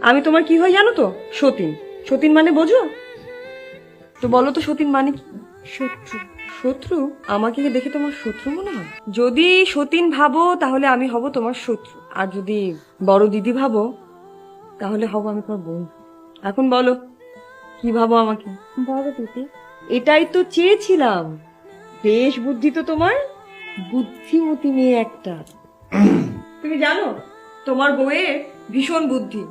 আমি তোমার কি হয় জানো তো? সতীন। সতীন মানে বোঝো তো? বলো তো সতীন মানে কি? শত্রু। শত্রু? আমাকে দেখে তোমার শত্রু মনে হয়? যদি সতীন ভাবো তাহলে আমি হব তোমার শত্রু, আর যদি বড় দিদি ভাবো তাহলে হব আমি তোমার বোন। এখন বলো কি ভাবো আমাকে? বড় দিদি। এটাই তো চেয়েছিলাম। বেশ বুদ্ধি তো তোমার, বুদ্ধিমতী মেয়ে একটা। তুমি জানো তোমার বউয়ের ভীষণ বুদ্ধি।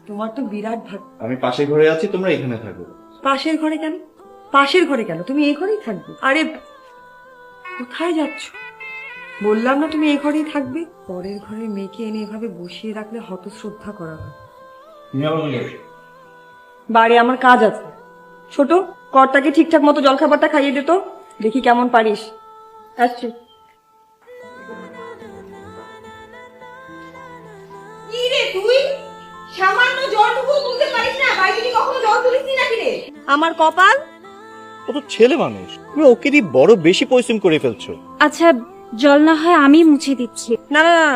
তোমার তো বিরাট ভাগ। আমি পাশে ঘরে আছি, তোমরা এখানে থাকো। পাশের ঘরে কেন? পাশের ঘরে কেন? তুমি এই ঘরেই থাকবে। আরে কোথায় যাচ্ছ? বললাম না তুমি এই ঘরেই থাকবে। পরের ঘরে মেয়েকে এনে এভাবে বসিয়ে রাখলে হতশ্রদ্ধা করা হয়। তুমি আবার বলে বাড়ি আমার কাজ আছে। ছোট, কর্তাকে ঠিকঠাক মতো জলখাবারটা খাইয়ে দে তো, দেখি কেমন পারিস। আসছি। কি রে তুই? সামান্য জলটুকু তুলতে পারিস না? বাইরে কি কখনো জল তুলিস নাকি রে? আমার কপাল। ও তো ছেলে মানুষ, তুমি ওকে দিয়ে বড় বেশি পরিশ্রম করে ফেলছো। আচ্ছা, জল না হয় আমি মুছে দিচ্ছি। না না না,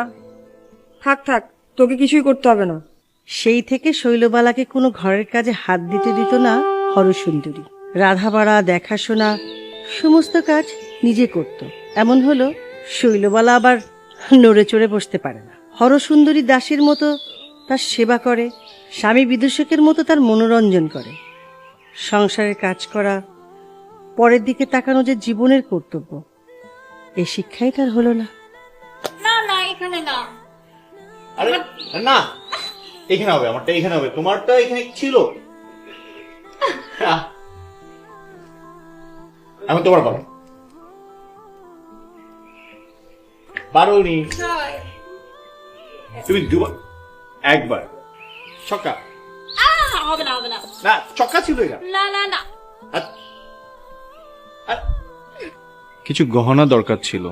থাক থাক, তোকে কিছুই করতে হবে না। সেই থেকে শৈলবালাকে কোনো ঘরের কাজে হাত দিতে দিত না হরসুন্দরী। রাধাবাড়া, দেখাশোনা সমস্ত কাজ নিজে করত। এমন হলো শৈলবালা আবার নড়ে চড়ে বসতে পারে না। হরসুন্দরী দাসীর মতো তার সেবা করে, স্বামী বিদূষকের মতো তার মনোরঞ্জন করে। সংসারের কাজ করা, পরের দিকে তাকানো যে জীবনের কর্তব্য, এই শিক্ষাই তার হলো না। না না, এখানে না। আরে না, এখানে হবে, আমারটা এখানে হবে, তোমারটা এখানে ছিল। আমি তোমার পাবো পারোনি তুমি দুবার, একবার ছক্কা। হবে না, হবে না। না, ছক্কা ছিল এটা। না না না। কিছু গহনা দরকার ছিল,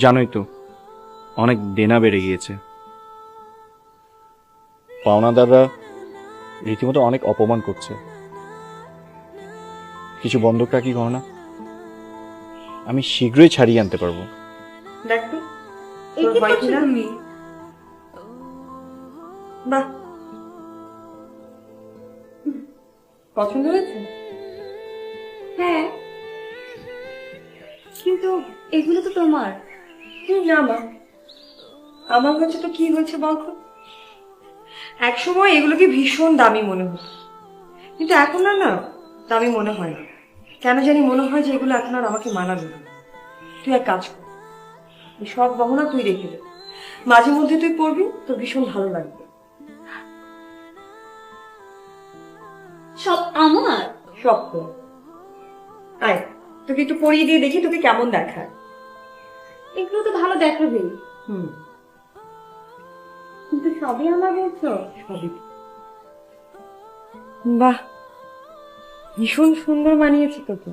জানোই তো অনেক দেনা বেড়ে গিয়েছে। পাওনাদাররা রীতিমতো অনেক অপমান করছে। কিছু বন্ধক রাখি গহনা, আমি শীঘ্রই ছাড়িয়ে আনতে পারবো। দেখ তো তোর হয় কিনা। বাহ, পছন্দ হয়েছে? হ্যাঁ, কিন্তু এগুলো তো তোমার। না মা, আমার কাছে তো কি হয়েছে বলতো, একসময় এগুলোকে ভীষণ দামি মনে হতো, কিন্তু এখন আর না দামি মনে হয় না। কেন জানি মনে হয় যে এগুলো এখন আর আমাকে মানাবে না। তুই এক কাজ কর, এই সব গহনা তুই রেখে দে, মাঝে মধ্যে তুই পরবি, তোর ভীষণ ভালো লাগবে। সব আমার? সব তোর। আয় তোকে একটু পরিয়ে দিয়ে দেখি তোকে কেমন দেখায়। এগুলো তো ভালো দেখাবে, হুম, কিন্তু সবই আমার বলছো। সবই। বাহ, ভীষণ সুন্দর মানিয়েছে তোকে।